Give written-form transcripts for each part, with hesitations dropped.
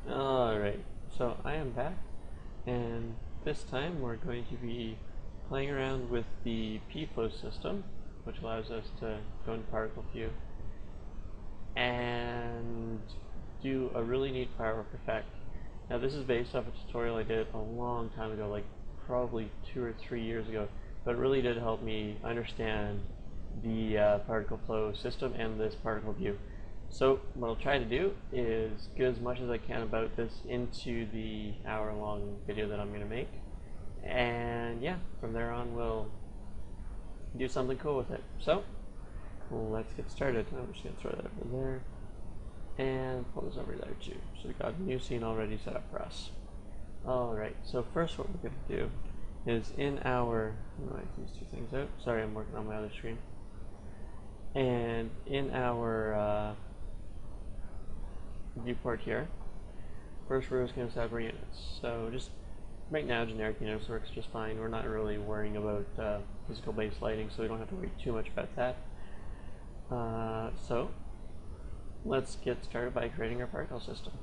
Alright, so I am back, and this time we're going to be playing around with the PFlow system, which allows us to go into particle view and do a really neat firework effect. Now this is based off a tutorial I did a long time ago, like probably 2 or 3 years ago, but it really did help me understand the particle flow system and this particle view. So what I'll try to do is get as much as I can about this into the hour-long video that I'm going to make, and yeah, from there on we'll do something cool with it. So let's get started. I'm just going to throw that over there and pull this over there too. So we got a new scene already set up for us. Alright, so first what we're going to do is in our, these two things out. Sorry, I'm working on my other screen. And in our viewport here, first we're just going to set up our units. So just right now generic units works just fine. We're not really worrying about physical base lighting, so we don't have to worry too much about that. So let's get started by creating our particle system.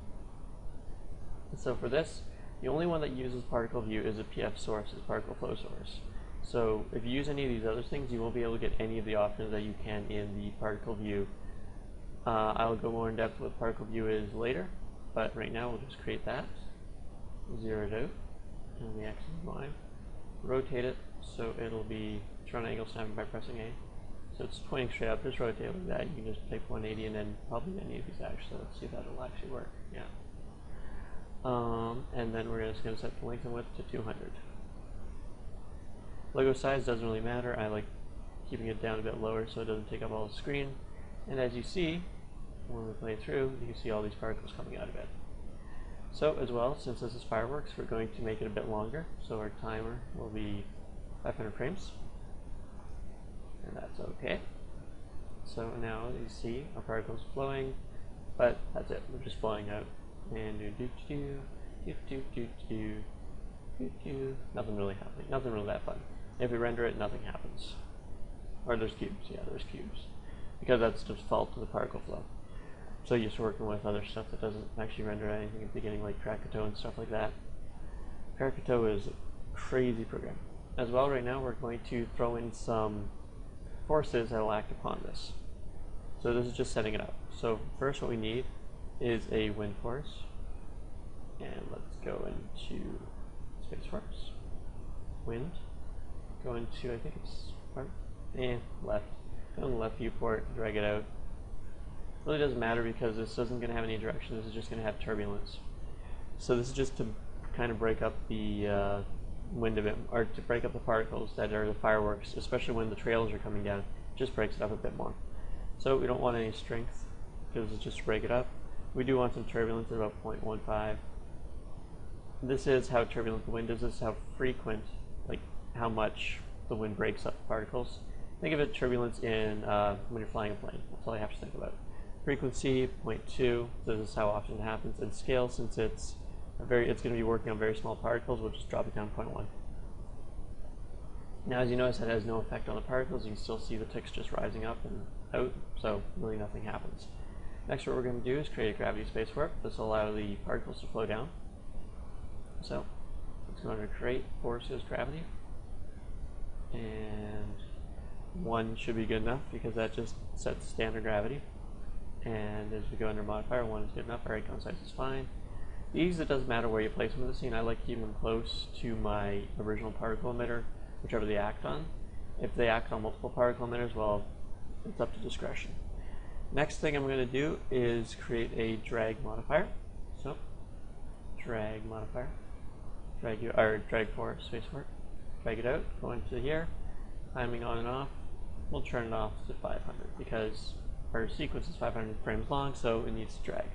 So for this, the only one that uses particle view is a PF source, is particle flow source. So if you use any of these other things, you won't be able to get any of the options that you can in the particle view. I'll go more in depth with what particle view is later, but right now we'll just create that, zero it out, and the X and Y, rotate it so it'll be turn angle snapping by pressing A. So it's pointing straight up, just rotate it like that. You can just pick 180 and then probably any of these actually. Let's see if that'll actually work. Yeah. And then we're just going to set the length and width to 200. Logo size doesn't really matter. I like keeping it down a bit lower so it doesn't take up all the screen. And as you see, when we play through, you can see all these particles coming out of it. So as well, since this is fireworks, we're going to make it a bit longer. So our timer will be 500 frames. And that's okay. So now you see our particles flowing, but that's it. We're just flowing out. And nothing really happening. Nothing really that fun. If we render it, nothing happens. Or there's cubes. Yeah, there's cubes. Because that's default to the particle flow. So you're just working with other stuff that doesn't actually render anything at the beginning, like Krakatoa and stuff like that. Krakatoa is a crazy program. As well, right now we're going to throw in some forces that will act upon this. So this is just setting it up. So first what we need is a wind force. And let's go into space force. Wind. Go into, I think it's left. Go on the left viewport, drag it out. Really doesn't matter because this isn't going to have any direction. This is just going to have turbulence. So this is just to kind of break up the wind of it, or to break up the particles that are the fireworks, especially when the trails are coming down. It just breaks it up a bit more. So we don't want any strength because it's just to break it up. We do want some turbulence at about 0.15. This is how turbulent the wind is. This is how frequent, like how much the wind breaks up particles. Think of it turbulence in when you're flying a plane. That's all you have to think about. Frequency 0.2. This is how often it happens. And scale, since it's going to be working on very small particles, we'll just drop it down 0.1. Now, as you notice, that has no effect on the particles. You can still see the ticks just rising up and out, so really nothing happens. Next, what we're going to do is create a gravity space warp. This will allow the particles to flow down. So it's going to create forces gravity, and 1 should be good enough because that just sets standard gravity. And as we go under modifier, 1 is good enough. Our icon size is fine. These, it doesn't matter where you place them in the scene. I like keeping them close to my original particle emitter, whichever they act on. If they act on multiple particle emitters, well, it's up to discretion. Next thing I'm going to do is create a drag modifier. So, drag modifier. Drag for space warp. Drag it out, go into here, timing on and off. We'll turn it off to 500 because our sequence is 500 frames long, so it needs to drag.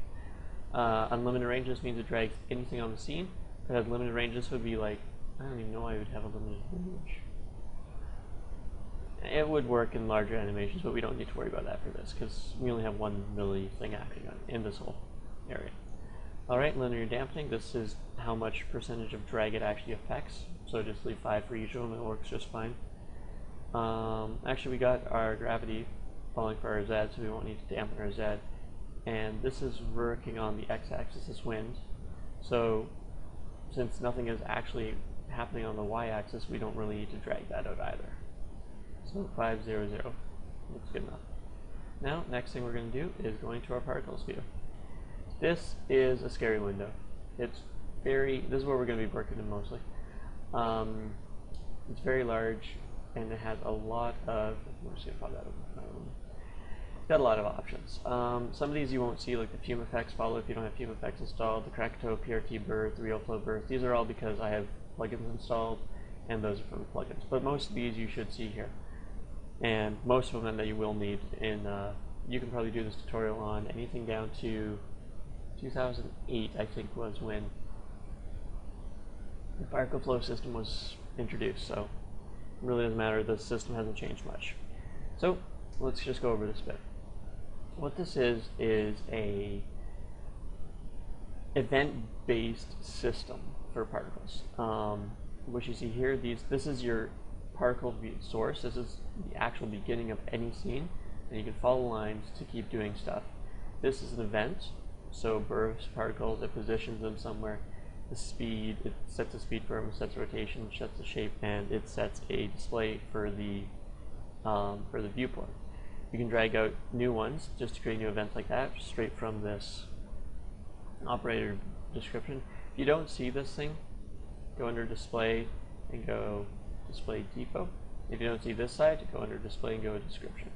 Unlimited ranges means it drags anything on the scene. If it has limited ranges, would be like, I don't even know why I would have a limited range. It would work in larger animations, but we don't need to worry about that for this because we only have one really thing acting on in this whole area. Alright, linear dampening. This is how much percentage of drag it actually affects. So just leave 5 for each of them, it works just fine. Actually, we got our gravity falling for our Z, so we won't need to dampen our Z. And this is working on the x-axis, this wind. So since nothing is actually happening on the y-axis, we don't really need to drag that out either. So 500, that's good enough. Now, next thing we're going to do is go into our particles view. This is a scary window. This is where we're going to be working in mostly. It's very large, and it has a lot of, I'm just going to pop that open. It's got a lot of options. Some of these you won't see, like the fume effects follow if you don't have fume effects installed, the Krakatoa PRT birth, the RealFlow birth. These are all because I have plugins installed, and those are from plugins. But most of these you should see here. And most of them that you will need in, you can probably do this tutorial on anything down to 2008, I think, was when the particle flow system was introduced. So it really doesn't matter, the system hasn't changed much. So let's just go over this bit. What this is a event-based system for particles. What you see here, this is your particle view source. This is the actual beginning of any scene, and you can follow lines to keep doing stuff. This is an event, so bursts particles, it positions them somewhere. The speed, it sets a speed for them, sets a rotation, sets a shape, and it sets a display for the viewport. You can drag out new ones just to create new events like that, straight from this operator description. If you don't see this thing, go under display and go display depot. If you don't see this side, go under display and go description.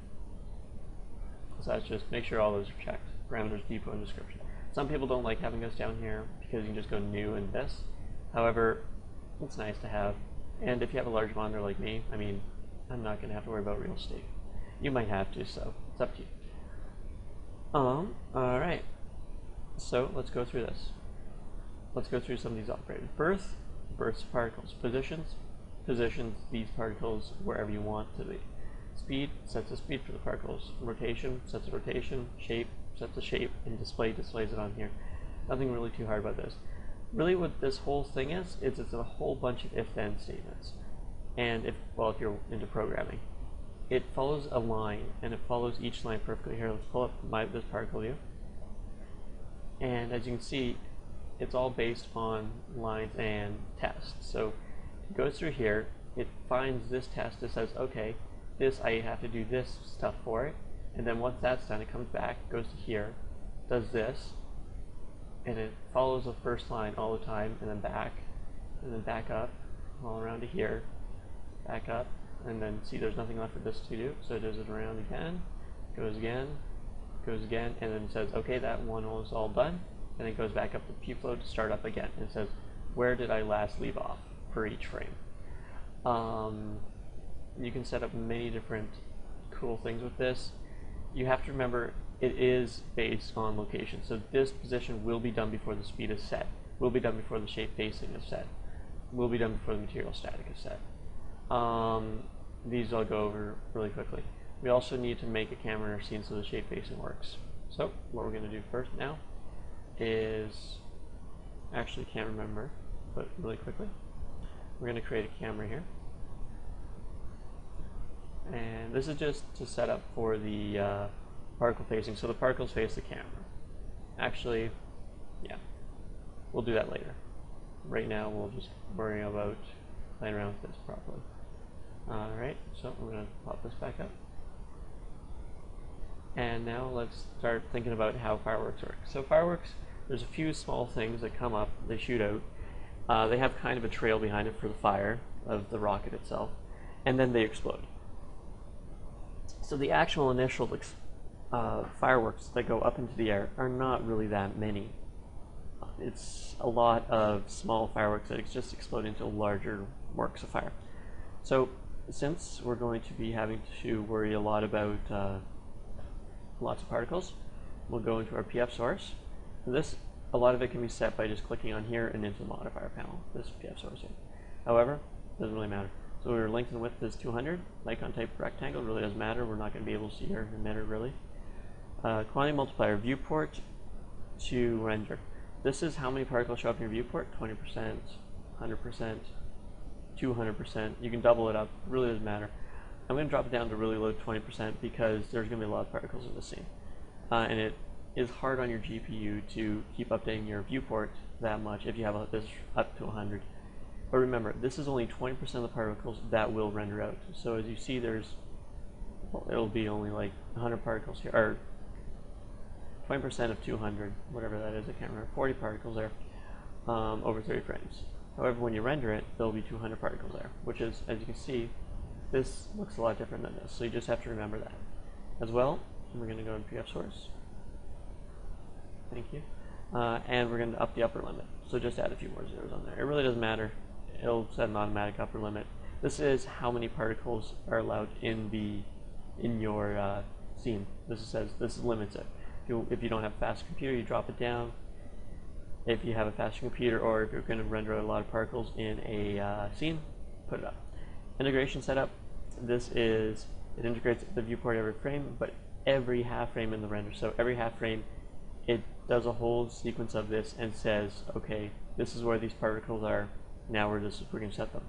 So that's just make sure all those are checked. Parameters, depot, and description. Some people don't like having this down here because you can just go new and this. However, it's nice to have. And if you have a large monitor like me, I mean, I'm not going to have to worry about real estate. You might have to, so it's up to you. Alright. So let's go through this. Let's go through some of these operators. Birth, bursts particles. Positions these particles wherever you want to be. Speed sets a speed for the particles. Rotation sets a rotation. Shape sets a shape, and display displays it on here. Nothing really too hard about this. Really what this whole thing is it's a whole bunch of if-then statements. And if you're into programming, it follows a line, and it follows each line perfectly. Here, let's pull up this particle view. And as you can see, it's all based on lines and tests. So it goes through here, it finds this test, it says, okay, this I have to do this stuff for it, and then once that's done, it comes back, goes to here, does this, and it follows the first line all the time, and then back up, all around to here, back up, and then see there's nothing left for this to do, so it does it around again, goes again, and then says, okay, that one was all done, and then goes back up to PFlow to start up again, and says, where did I last leave off for each frame? You can set up many different cool things with this. You have to remember it is based on location. So this position will be done before the speed is set, will be done before the shape facing is set, will be done before the material static is set. These I'll go over really quickly. We also need to make a camera in our scene so the shape facing works. So what we're going to do first now is, actually can't remember, but really quickly, we're going to create a camera here. And this is just to set up for the particle facing, so the particles face the camera. Actually, yeah, we'll do that later. Right now we'll just worry about playing around with this properly. Alright, so we're going to pop this back up. And now let's start thinking about how fireworks work. So fireworks, there's a few small things that come up, they shoot out. They have kind of a trail behind it for the fire of the rocket itself, and then they explode. So the actual initial fireworks that go up into the air are not really that many. It's a lot of small fireworks that just explode into larger works of fire. So since we're going to be having to worry a lot about lots of particles, we'll go into our PF source. This, a lot of it can be set by just clicking on here and into the modifier panel, this PF source here. However, it doesn't really matter. So our length and width is 200, icon type rectangle, really doesn't matter, we're not going to be able to see our emitter really. Quantity multiplier, viewport to render. This is how many particles show up in your viewport, 20%, 100%, 200%, you can double it up, really doesn't matter. I'm going to drop it down to really low 20% because there's going to be a lot of particles in the scene. And is hard on your GPU to keep updating your viewport that much if you have this up to 100. But remember, this is only 20% of the particles that will render out. So as you see, there's, well, it'll be only like 100 particles here, or 20% of 200, whatever that is, I can't remember, 40 particles there, over 30 frames. However, when you render it, there'll be 200 particles there, which is, as you can see, this looks a lot different than this, so you just have to remember that. As well, we're going to go to PF source. Thank you. And we're going to up the upper limit, so just add a few more zeros on there. It really doesn't matter. It'll set an automatic upper limit. This is how many particles are allowed in your scene. This limits it. If you don't have a fast computer, you drop it down. If you have a faster computer, or if you're going to render a lot of particles in a scene, put it up. Integration setup. It integrates the viewport every frame, but every half frame in the render. So every half frame, it does a whole sequence of this and says, okay, this is where these particles are. Now we're going to set them.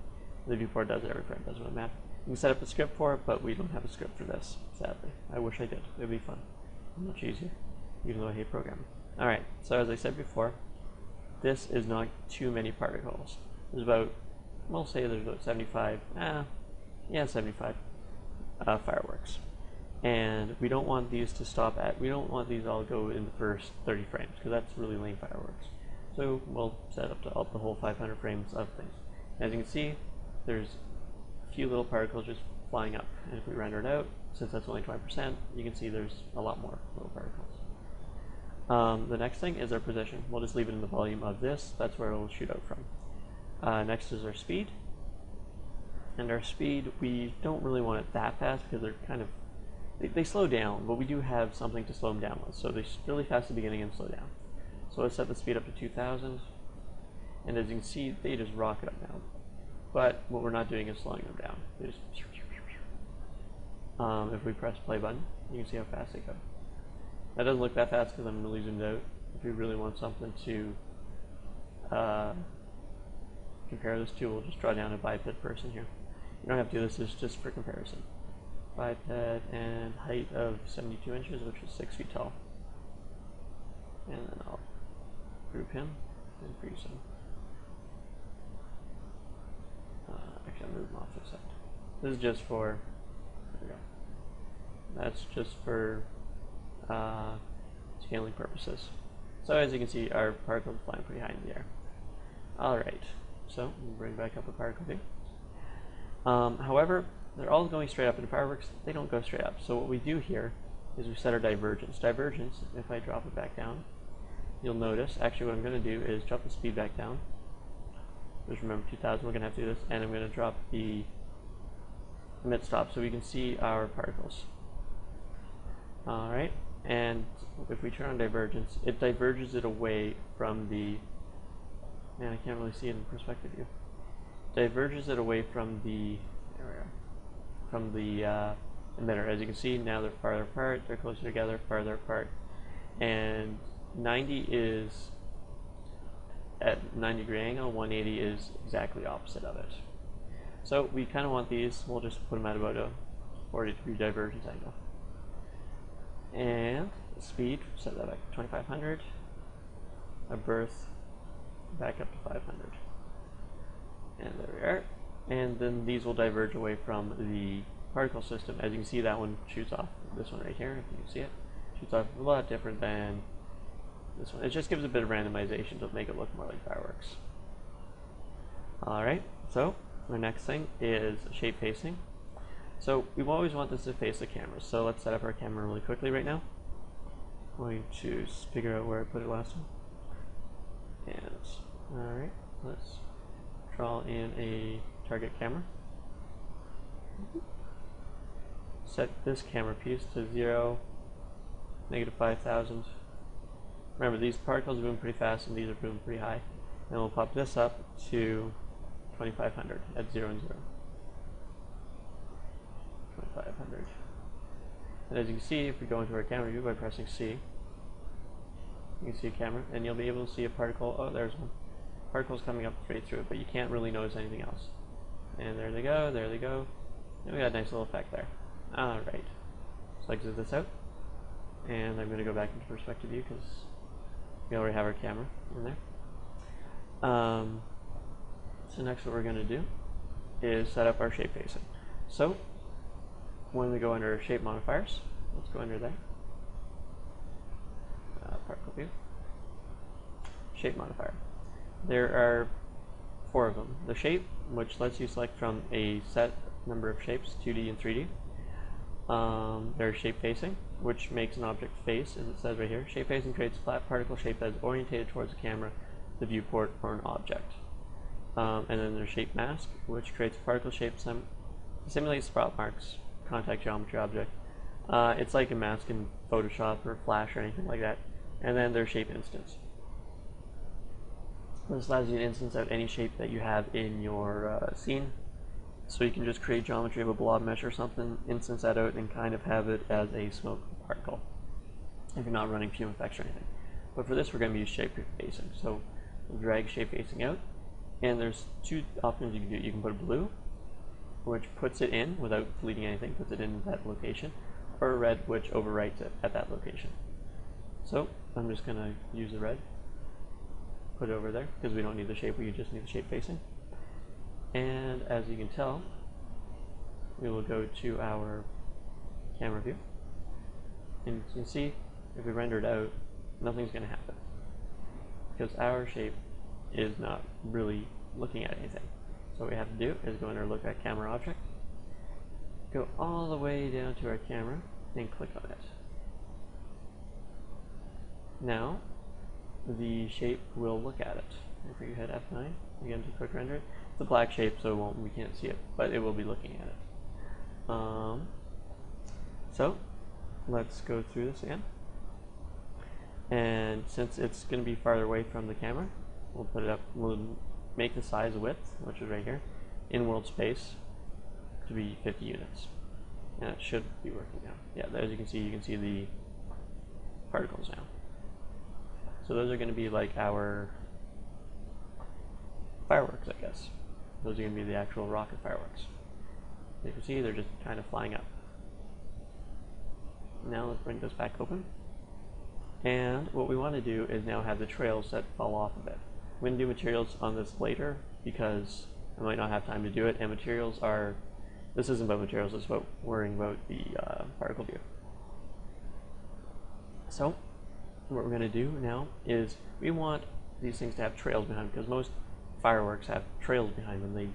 The viewport does it every frame. Doesn't really matter. You can set up a script for it, but we don't have a script for this, sadly. I wish I did. It would be fun. Much easier, even though I hate programming. Alright, so as I said before, this is not too many particles. There's about, we'll say there's about 75, 75 fireworks. And we don't want these to stop at, we don't want these all to go in the first 30 frames, because that's really lame fireworks. So we'll set up the whole 500 frames of things. As you can see, there's a few little particles just flying up. And if we render it out, since that's only 20%, you can see there's a lot more little particles. The next thing is our position. We'll just leave it in the volume of this. That's where it will shoot out from. Next is our speed. And our speed, we don't really want it that fast because they're kind of, they slow down, but we do have something to slow them down with. So they're really fast at the beginning and slow down. So let's set the speed up to 2000. And as you can see, they just rocket up now. But what we're not doing is slowing them down. They just, if we press play button, you can see how fast they go. That doesn't look that fast because I'm really zoomed out. If we really want something to compare this to, we'll just draw down a biped person here. You don't have to do this, it's just for comparison. Biped and height of 72 inches, which is 6 feet tall. And then I'll group him and freeze him. Actually, I'll move him off to the side. This is just for, there we go. That's just for scaling purposes. So as you can see, our particle is flying pretty high in the air. Alright, so we'll bring back up a particle view. However, they're all going straight up in fireworks. They don't go straight up. So what we do here is we set our divergence. Divergence, if I drop it back down, you'll notice, actually what I'm going to do is drop the speed back down. Just remember 2000, we're going to have to do this, and I'm going to drop the emit stop so we can see our particles. Alright, and if we turn on divergence, it diverges it away from the, man, I can't really see it in perspective view. Diverges it away from the, there we are, from the emitter. As you can see, now they're farther apart, they're closer together, farther apart, and 90 is at 90-degree angle, 180 is exactly opposite of it. So we kind of want these, we'll just put them at about a 40-degree divergence angle. And the speed, set that back to 2500. A birth, back up to 500. And there we are. And then these will diverge away from the particle system. As you can see, that one shoots off. This one right here, if you can see it, shoots off a lot different than this one. It just gives a bit of randomization to make it look more like fireworks. Alright, so our next thing is shape facing. So we always want this to face the camera. So let's set up our camera really quickly right now. I'm going to figure out where I put it last time. And alright, let's draw in a target camera. Set this camera piece to 0, -5000. Remember, these particles are moving pretty fast and these are moving pretty high. And we'll pop this up to 2500 at 0 and 0. 2500. And as you can see, if we go into our camera view by pressing C, you can see a camera, and you'll be able to see a particle. Oh, there's one. Particles coming up straight through it, but you can't really notice anything else. And there they go, there they go. And we got a nice little effect there. Alright. So exit this out. and I'm going to go back into perspective view because we already have our camera in there. So next what we're going to do is set up our shape facing. So when we go under shape modifiers, let's go under there, particle view, shape modifier. There are 4 of them. The shape, which lets you select from a set number of shapes, 2D and 3D. There's shape facing, which makes an object face, as it says right here. Shape facing creates a flat particle shape that is orientated towards the camera, the viewport, or an object. And then there's shape mask, which creates a particle shape simulates spot marks, contact geometry object. It's like a mask in Photoshop or Flash or anything like that. And then there's shape instance. This allows you to instance out any shape that you have in your scene. So you can just create geometry of a blob mesh or something, instance that out, and kind of have it as a smoke particle if you're not running fume effects or anything. But for this, we're going to use shape facing. So we'll drag shape facing out, and there's 2 options you can do. You can put a blue, which puts it in without deleting anything, puts it in that location, or a red, which overwrites it at that location. So I'm just going to use the red, put it over there, because we don't need the shape, we just need the shape facing. And as you can tell, we will go to our camera view, and you can see if we render it out, nothing's going to happen because our shape is not really looking at anything. So what we have to do is go under look at camera object, go all the way down to our camera, and click on it. Now the shape will look at it. If we hit F9 again to quick render it, it's a black shape, so we can't see it, but it will be looking at it. So let's go through this again. And since it's going to be farther away from the camera, we'll put it up. We'll make the size width, which is right here, in world space, to be 50 units. And it should be working now. Yeah, as you can see the particles now. So those are going to be like our fireworks, I guess. Those are going to be the actual rocket fireworks. You can see they're just kind of flying up. Now let's bring this back open. And what we want to do is now have the trails that fall off of it. We're going to do materials on this later because I might not have time to do it. And materials are, this isn't about materials, it's about worrying about the particle view. So what we're going to do now is we want these things to have trails behind them because most fireworks have trails behind them. They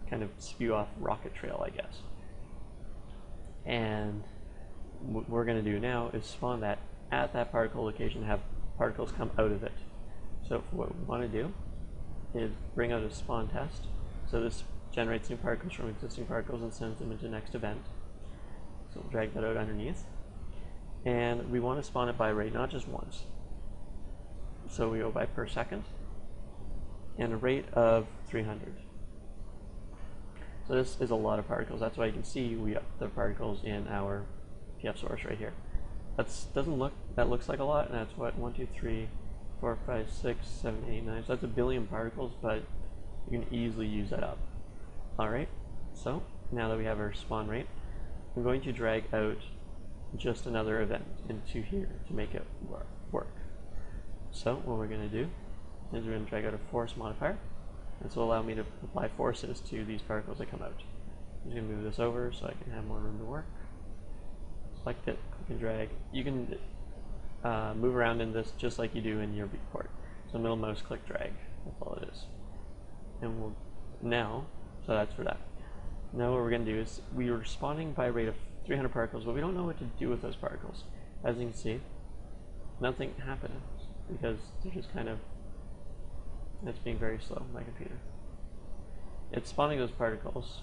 kind of spew off rocket trail, I guess. And what we're going to do now is spawn that at that particle location, have particles come out of it. So what we want to do is bring out a spawn test. So this generates new particles from existing particles and sends them into next event. So we'll drag that out underneath. And we want to spawn it by rate, not just once. So we go by per second and a rate of 300. So this is a lot of particles. That's why you can see we have the particles in our PF source right here. That looks like a lot, and that's what 1, 2, 3, 4, 5, 6, 7, 8, 9. So that's a billion particles, but you can easily use that up. Alright, so now that we have our spawn rate, I'm going to drag out just another event into here to make it work. So what we're going to do is we're going to drag out a force modifier. This will allow me to apply forces to these particles that come out. I'm just going to move this over so I can have more room to work. Select it, click and drag. You can move around in this just like you do in your viewport. So middle mouse click drag, that's all it is. And we'll now, so that's for that. Now what we're going to do is we are spawning by a rate of 300 particles, but we don't know what to do with those particles. As you can see, nothing happens because they're just kind of, it's being very slow, my computer. It's spawning those particles,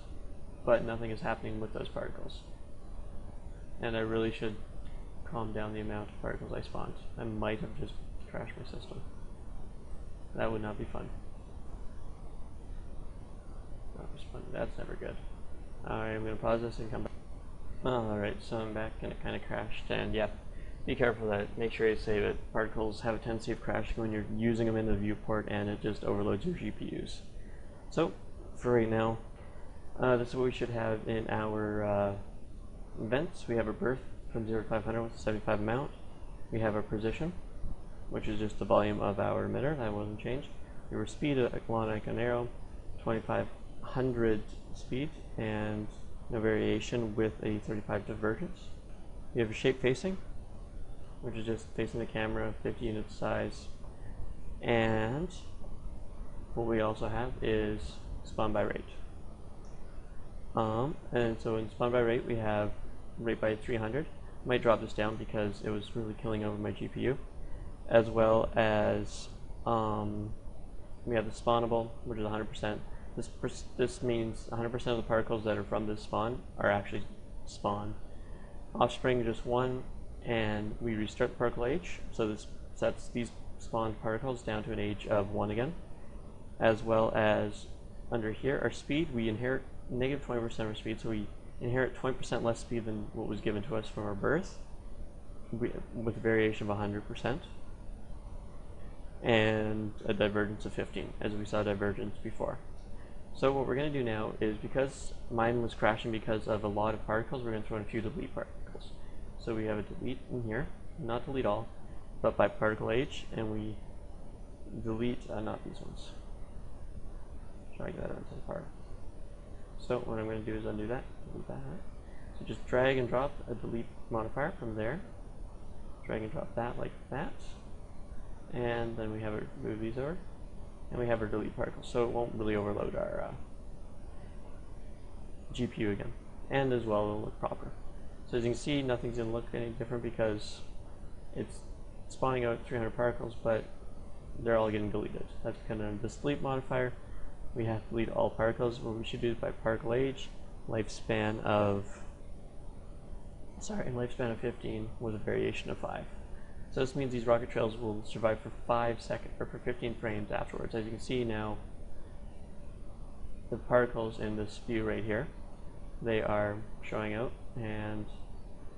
but nothing is happening with those particles. And I really should calm down the amount of particles I spawned. I might have just crashed my system. That would not be fun. That's never good. Alright, I'm going to pause this and come back. Alright, so I'm back and it kind of crashed. And yeah, be careful of that. Make sure you save it. Particles have a tendency of crashing when you're using them in the viewport and it just overloads your GPUs. So, for right now, this is what we should have in our events. We have a birth from 0 to 500 with a 75 amount. We have our position, which is just the volume of our emitter. That wasn't changed. We have our speed along like an arrow, 2500 speed, and no variation with a 35 divergence. We have a shape facing, which is just facing the camera, 50 units size. And what we also have is spawn by rate. And so in spawn by rate, we have rate by 300. I might drop this down because it was really killing over my GPU. As well as we have the spawnable, which is 100%. This means 100% of the particles that are from this spawn are actually spawned. Offspring just 1, and we restart the particle age, so this sets these spawned particles down to an age of 1 again. As well as under here, our speed, we inherit negative 20% of our speed, so we inherit 20% less speed than what was given to us from our birth, with a variation of 100%, and a divergence of 15, as we saw divergence before. So what we're going to do now is, because mine was crashing because of a lot of particles, we're going to throw in a few delete particles. So we have a delete in here, not delete all, but by particle age, and we delete, not these ones. Try to get that into the part. So what I'm going to do is undo that, delete that. So just drag and drop a delete modifier from there, drag and drop that like that, and then we have it move these over, and we have our delete particles, so it won't really overload our GPU again, and as well it'll look proper. So as you can see, nothing's going to look any different because it's spawning out 300 particles, but they're all getting deleted. That's kind of this delete modifier. We have to delete all particles. What we should do is by particle age, lifespan of 15 with a variation of 5. So this means these rocket trails will survive for 5 seconds or for 15 frames afterwards. As you can see now, the particles in this view right here, they are showing out, and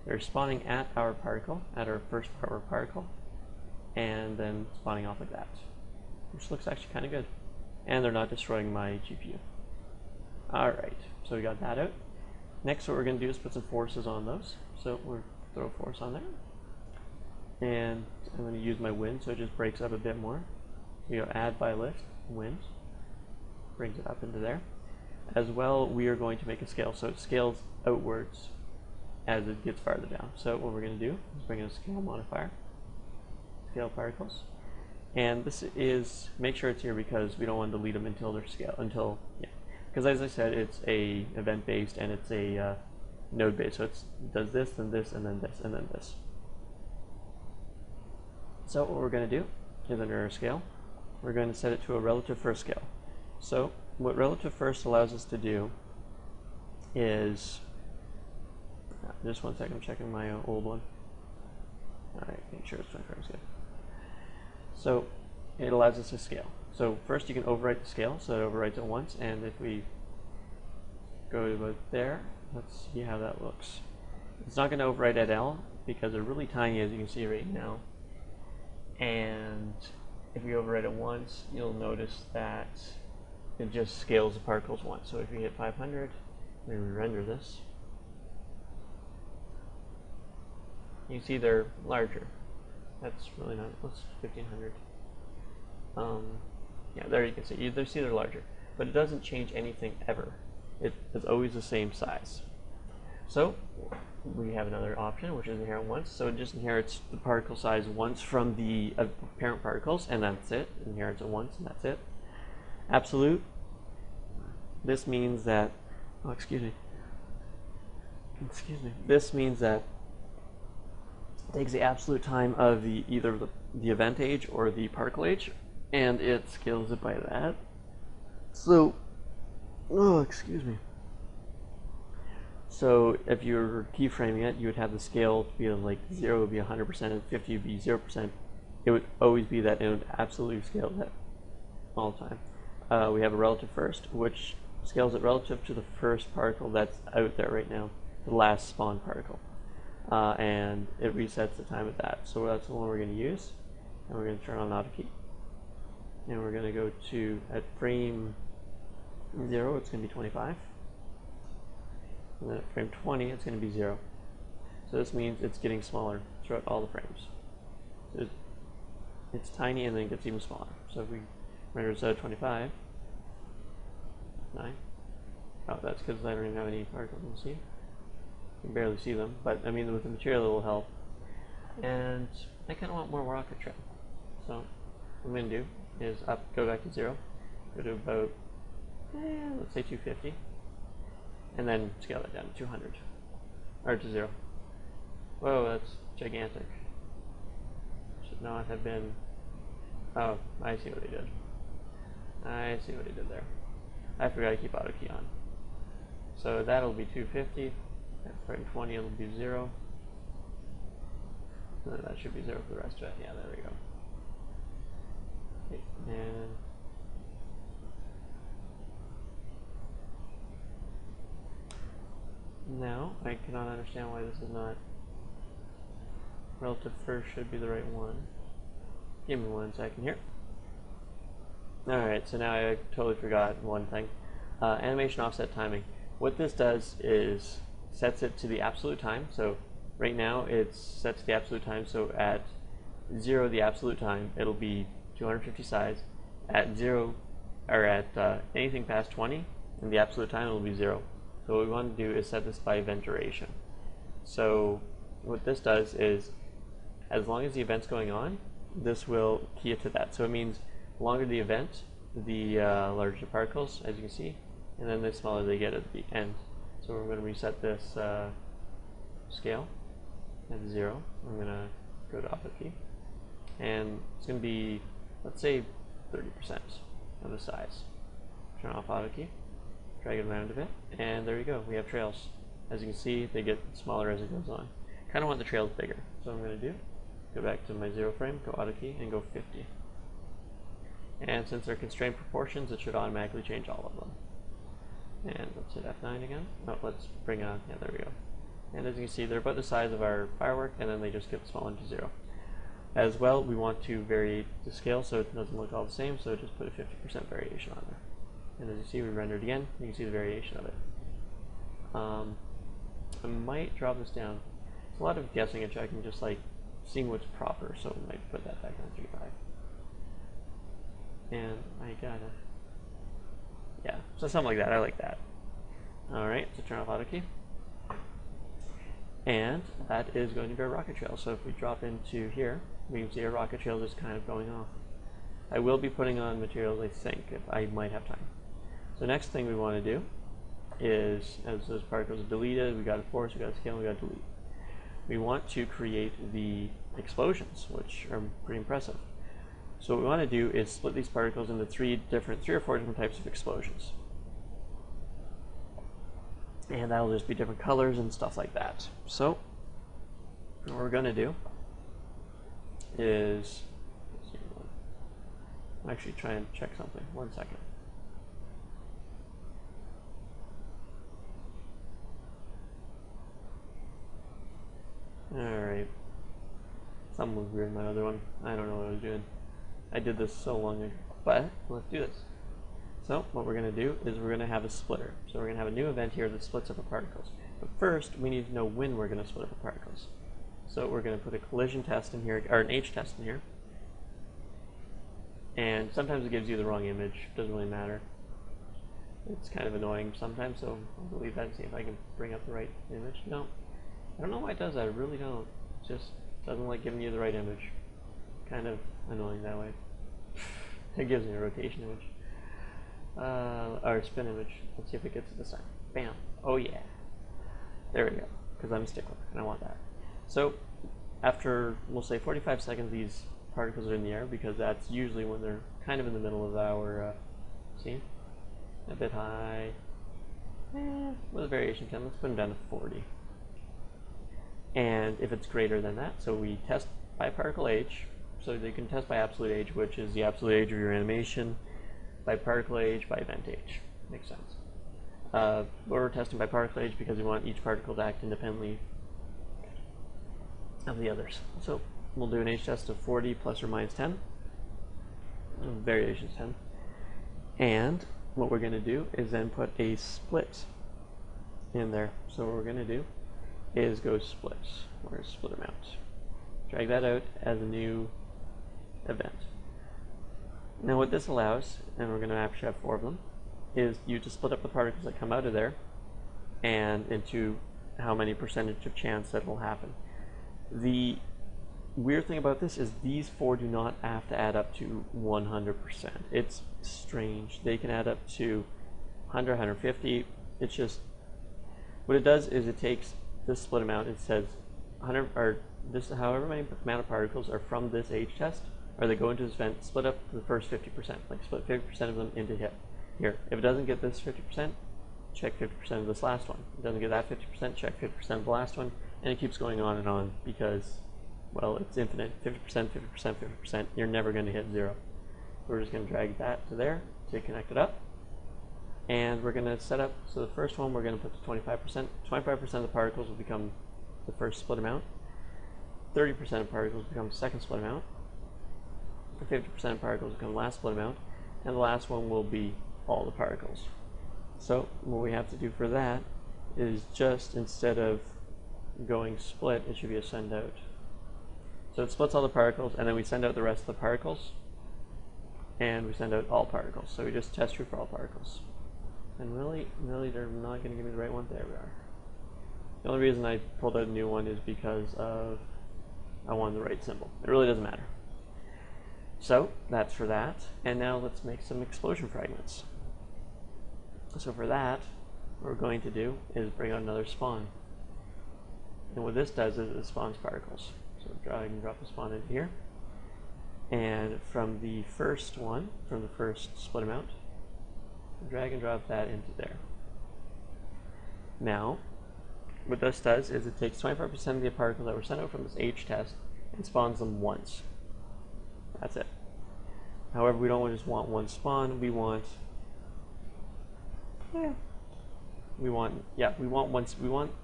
they're spawning at our particle, at our first particle, and then spawning off like that, which looks actually kind of good. And they're not destroying my GPU. Alright, so we got that out. Next, what we're going to do is put some forces on those. So we'll throw a force on there. And I'm going to use my wind, so it just breaks up a bit more. We go add by lift, wind, brings it up into there. As well, we are going to make a scale, so it scales outwards as it gets farther down. So what we're going to do is bring in a scale modifier, scale particles. And this is, make sure it's here because we don't want to delete them until they're scaled, because as I said, it's a event based and it's a node based, so it does this, then this, and then this, and then this. So what we're going to do is under our scale, we're going to set it to a relative first scale. So what relative first allows us to do is, just one second, I'm checking my old one. Alright, make sure it's 25 is good. So it allows us to scale. So first you can overwrite the scale, so it overwrites it once, and if we go to about there, let's see how that looks. It's not going to overwrite at L because they're really tiny, as you can see right now. And if we overwrite it once, you'll notice that it just scales the particles once. So if we hit 500, we render this, you see they're larger. That's really not, let's 1500. Yeah, there you can see, they're larger. But it doesn't change anything ever. It is always the same size. So we have another option, which is inherit once. So it just inherits the particle size once from the parent particles, and that's it. It inherits it once, and that's it. Absolute. This means that, oh, excuse me. This means that it takes the absolute time of either the event age or the particle age, and it scales it by that. So, oh, excuse me. So if you're keyframing it, you would have the scale to be like 0 would be 100%, and 50 would be 0%. It would always be that, and it would absolutely scale that all the time. We have a relative first, which scales it relative to the first particle that's out there right now, the last spawn particle. And it resets the time of that. So that's the one we're going to use, and we're going to turn on auto key. And we're going to go to, at frame 0, it's going to be 25. And then at frame 20, it's going to be 0. So this means it's getting smaller throughout all the frames. it's tiny and then it gets even smaller. So if we render instead of 25, 9. Oh, that's because I don't even have any particles. You see? You can barely see them, but I mean with the material it will help. And I kind of want more rocket trail. So what I'm going to do is go back to 0, go to about, let's say 250, and then scale that down to 200, or to 0. Whoa, that's gigantic. Should not have been, oh, I see what he did. I see what he did there. I forgot to keep auto key on. So that'll be 250, at 20 it'll be 0. And then that should be 0 for the rest of it. Yeah, there we go. Okay, and now I cannot understand why this is not relative first should be the right one. Give me 1 second here. Alright, so now I totally forgot one thing. Animation offset timing. What this does is sets it to the absolute time. So right now it's set to the absolute time, so at 0 the absolute time it'll be 250 size. At 0 or at anything past 20 in the absolute time it'll be 0. So what we want to do is set this by event duration. So what this does is as long as the event's going on, this will key it to that. So it means the longer the event, the larger the particles, as you can see, and then the smaller they get at the end. So we're going to reset this scale at 0. I'm going to go to auto key, and it's going to be, let's say, 30% of the size. Turn off auto key, drag it around a bit, and there you go. We have trails. As you can see, they get smaller as it goes on. Kind of want the trails bigger, so what I'm going to do, go back to my 0 frame, go auto key, and go 50. And since they're constrained proportions, it should automatically change all of them. And let's hit F9 again. Oh, let's bring on, yeah, there we go. And as you can see, they're about the size of our firework, and then they just get smaller to 0. As well, we want to vary the scale so it doesn't look all the same, so just put a 50% variation on there. And as you see, we rendered again, you can see the variation of it. I might drop this down. It's a lot of guessing and checking, just like seeing what's proper, so we might put that back on 3.5. And I gotta, yeah, so something like that. I like that. Alright, so turn off auto key. And that is going to be our rocket trail. So if we drop into here, we can see our rocket trail just kind of going off. I will be putting on materials, I think, if I might have time. So next thing we want to do is, as those particles are deleted, we got to force, we got to scale, we got to delete. We want to create the explosions, which are pretty impressive. So what we want to do is split these particles into three or four different types of explosions. And that'll just be different colors and stuff like that. So what we're going to do is, I'll actually try and check something. 1 second. Alright. Something was weird in my other one. I don't know what I was doing. I did this so long ago. But let's do this. So what we're going to do is we're going to have a splitter. So we're going to have a new event here that splits up the particles. But first, we need to know when we're going to split up the particles. So we're going to put a collision test in here, or an H test in here. And sometimes it gives you the wrong image. Doesn't really matter. It's kind of annoying sometimes, so I'll leave that and see if I can bring up the right image. No. I don't know why it does that. I really don't. It just doesn't like giving you the right image. Kind of annoying that way. It gives me a rotation image. Or a spin image. Let's see if it gets it this time. Bam. Oh yeah. There we go. Because I'm a stickler and I want that. So after, we'll say 45 seconds, these particles are in the air, because that's usually when they're kind of in the middle of our scene. A bit high. With a variation 10, let's put them down to 40. And if it's greater than that, so we test by particle age. So you can test by absolute age, which is the absolute age of your animation, by particle age, by event age. Makes sense. We're testing by particle age because we want each particle to act independently of the others. So we'll do an age test of 40 plus or minus 10. Variation is 10. And what we're going to do is then put a split in there. So what we're going to do is go splits. Where's splitter mount? drag that out as a new event. Now what this allows, and we're going to actually have 4 of them, is you to split up the particles that come out of there and into how many percentage of chance that will happen. The weird thing about this is these 4 do not have to add up to 100%. It's strange. They can add up to 100, 150. It's just, what it does is it takes this split amount, it says 100, or this, however many amount of particles are from this H test, or they go into this event, split up the first 50%, like split 50% of them into here. If it doesn't get this 50%, check 50% of this last one. If it doesn't get that 50%, check 50% of the last one, and it keeps going on and on because, well, it's infinite. 50%, 50%, 50%, you're never going to hit 0. We're just going to drag that to there to connect it up. And we're going to set up, so the first one we're going to put to 25%. 25% of the particles will become the first split amount. 30% of particles become the second split amount. 50% of particles become the last split amount. And the last one will be all the particles. So what we have to do for that is just, instead of going split, it should be a send out. So it splits all the particles, and then we send out the rest of the particles, and we send out all particles. So we just test true for all particles. And really, they're not going to give me the right one. There we are. The only reason I pulled out a new one is because of I wanted the right symbol. It really doesn't matter. So that's for that. And now let's make some explosion fragments. So for that, what we're going to do is bring out another spawn. And what this does is it spawns particles. So drag and drop the spawn into here. And from the first one, from the first split amount, drag and drop that into there. Now, what this does is it takes 25% of the particles that were sent out from this H test and spawns them once. That's it. However, we don't just want one spawn. We want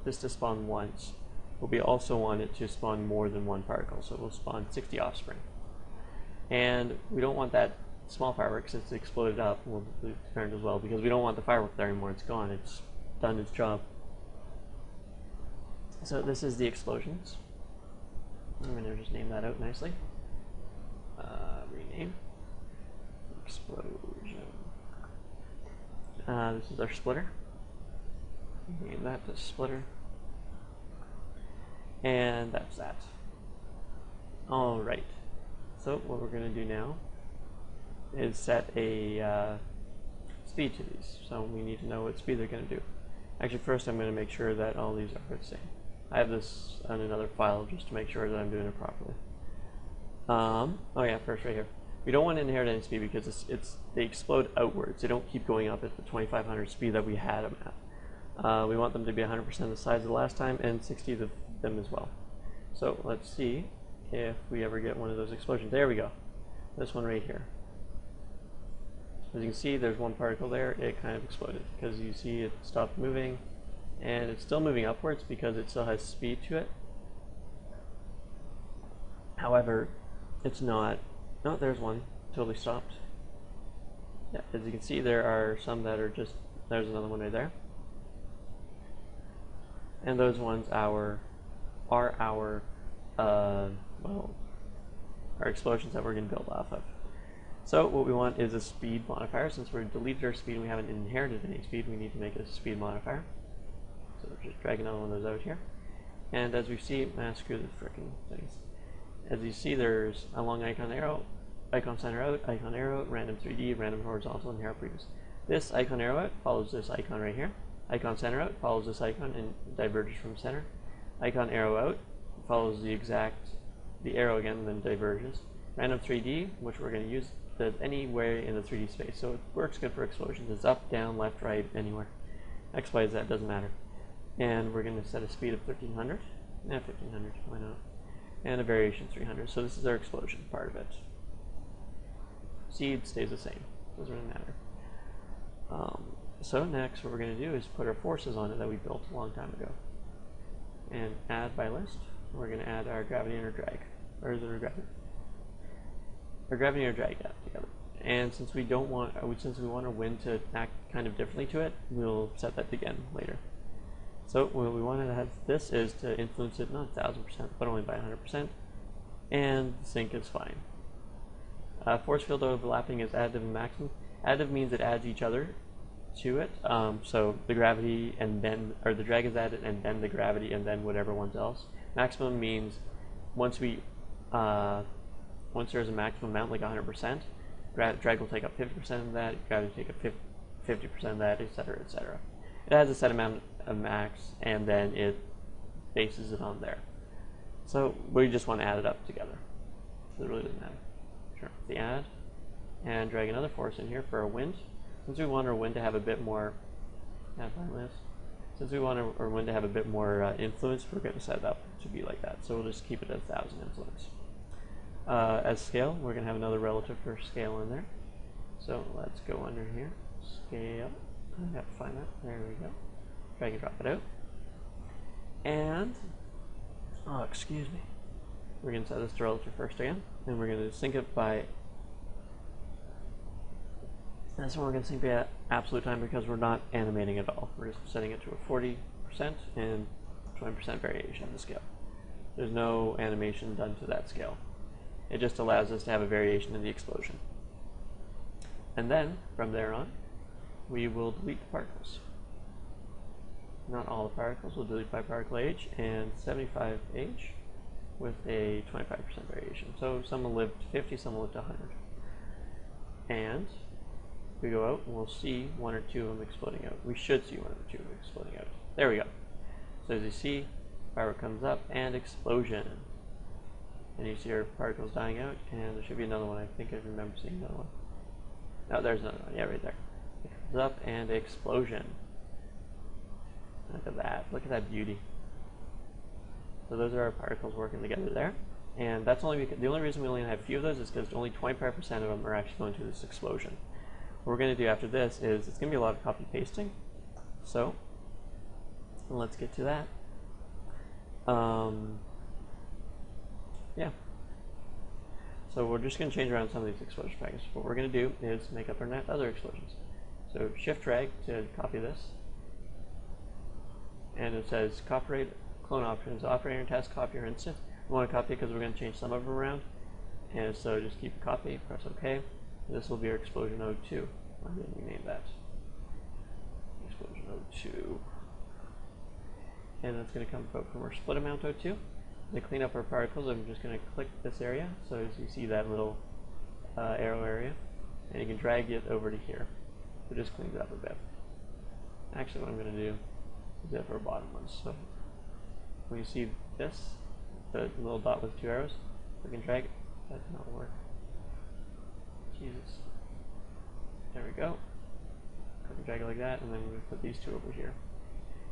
this to spawn once, but we also want it to spawn more than one particle. So we'll spawn 60 offspring, and we don't want that small firework, since it's exploded up. We'll do the parent as well, because we don't want the firework there anymore. It's gone. It's done its job. So this is the explosions. I'm going to just name that out nicely. Rename. Explosion. This is our splitter. Name that to splitter. And that's that. Alright. So what we're going to do now is set a speed to these. So we need to know what speed they're going to do. Actually, first I'm going to make sure that all these are the same. I have this on another file just to make sure that I'm doing it properly. Oh yeah, first right here. We don't want to inherit any speed because they explode outwards. They don't keep going up at the 2500 speed that we had them at. We want them to be 100% the size of the last time and 60 of them as well. So let's see if we ever get one of those explosions. There we go. This one right here. As you can see, there's one particle there. It kind of exploded because you see it stopped moving, and it's still moving upwards because it still has speed to it. However, it's not. No, there's one. Totally stopped. Yeah, as you can see, there are some that are just. There's another one right there. And those ones are our explosions that we're going to build off of. So what we want is a speed modifier. Since we've deleted our speed and we haven't inherited any speed, we need to make a speed modifier. So we're just dragging another one of those out here. And as we see, screw the frickin' things. As you see, there's a long icon arrow, icon center out, icon arrow, random 3D, random horizontal, and inherit previous. This icon arrow out follows this icon right here. Icon center out follows this icon and diverges from center. Icon arrow out follows the arrow again and then diverges. Random 3D, which we're going to use, does anywhere in the 3D space. So it works good for explosions. It's up, down, left, right, anywhere. X, Y, Z, doesn't matter. And we're going to set a speed of 1300. 1500, why not? And a variation 300. So this is our explosion part of it. Seed stays the same. Doesn't really matter. So next, what we're going to do is put our forces on it that we built a long time ago. And add by list. We're going to add our gravity and our drag. Or is it our gravity? Our gravity and our drag together. And since we don't want, since we want our wind to act kind of differently to it, we'll set that again later. So what we want to have this is to influence it not 1000%, but only by 100%. and the sink is fine. Force field overlapping is additive and maximum. Additive means it adds each other to it. So the gravity and then, or the drag is added and then the gravity and then whatever one's else. Maximum means once there's a maximum amount, like 100%, drag will take up 50% of that, gravity will take up 50% of that, etc., etc. It has a set amount of max, and then it bases it on there. So we just want to add it up together. So it really doesn't matter. Sure. The add, and drag another force in here for our wind. Since we want our wind to have a bit more, influence, we're going to set it up to be like that. So we'll just keep it at 1,000 influence. As scale, we're going to have another relative for scale in there. So let's go under here, scale. I have to find that. There we go. Drag and drop it out. And, oh, excuse me. We're going to set this to relative first again, and we're going to sync it by. This one we're going to sync by absolute time because we're not animating at all. We're just setting it to a 40% and 20% variation of the scale. There's no animation done to that scale. It just allows us to have a variation in the explosion. And then, from there on, we will delete the particles. Not all the particles, we'll delete by particle age and 75 age with a 25% variation. So some will live to 50, some will live to 100. And if we go out, we'll see one or two of them exploding out. We should see one or two of them exploding out. There we go. So as you see, firework comes up and explosion. And you see our particles dying out, and there should be another one. I think I remember seeing another one. Oh, there's another one. Yeah, right there. It comes up and explosion. Look at that. Look at that beauty. So those are our particles working together there. And that's only because, the only reason we only have a few of those is because only 25% of them are actually going to this explosion. What we're going to do after this is it's going to be a lot of copy pasting. So let's get to that. Yeah. So we're just going to change around some of these explosion packages. What we're going to do is make up our other explosions. So shift drag to copy this. And it says copy clone options, operator test, copy or instant. We want to copy it because we're going to change some of them around. And so just keep copy, press OK. This will be our explosion 02. Why didn't we name that? Explosion 02. And that's going to come from our split amount 02. To clean up our particles, I'm just going to click this area. So as you see that little arrow area, and you can drag it over to here. So it just cleans it up a bit. Actually, what I'm going to do is that for our bottom ones. So when you see this, the little dot with two arrows, we can drag it. That did not work. Jesus. There we go. Click and drag it like that, and then we put these two over here.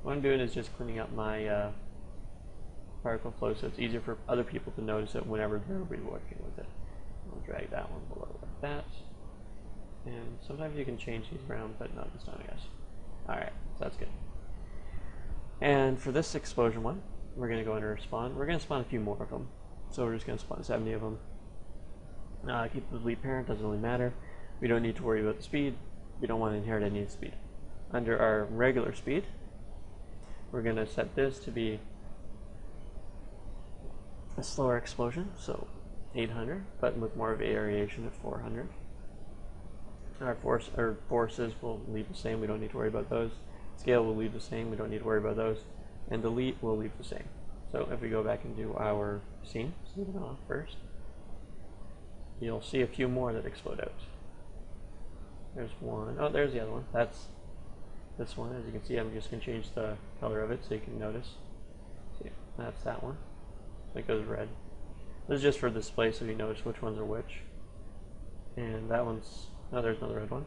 What I'm doing is just cleaning up my particle flow so it's easier for other people to notice it whenever they're working with it. I'll drag that one below like that. And sometimes you can change these around, but not this time, I guess. Alright, so that's good. And for this explosion one, we're going to go under spawn. We're going to spawn a few more of them. So we're just going to spawn 70 of them. Keep the delete parent, doesn't really matter. We don't need to worry about the speed. We don't want to inherit any speed. Under our regular speed, we're going to set this to be a slower explosion, so 800, but with more of a variation at 400. Our forces will leave the same, we don't need to worry about those. Scale will leave the same, we don't need to worry about those. And delete will leave the same. So if we go back and do our scene, leave it off first, you'll see a few more that explode out. There's one. Oh, there's the other one. That's this one. As you can see, I'm just going to change the color of it so you can notice. See, that's that one. So it goes red. This is just for display so you notice which ones are which. And that one's, oh, there's another red one.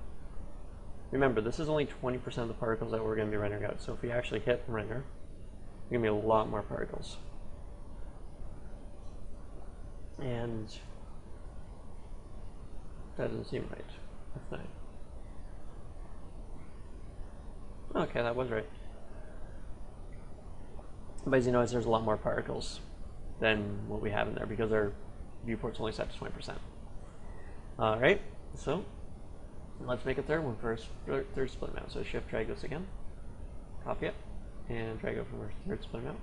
Remember, this is only 20% of the particles that we're going to be rendering out. So if we actually hit render, there's going to be a lot more particles. And that doesn't seem right. F9. Okay, that was right. But as you notice, there's a lot more particles than what we have in there because our viewport's only set to 20%. Alright, so let's make a third one for our third split mount. So shift drag this again, copy it, and drag it from our third split mount.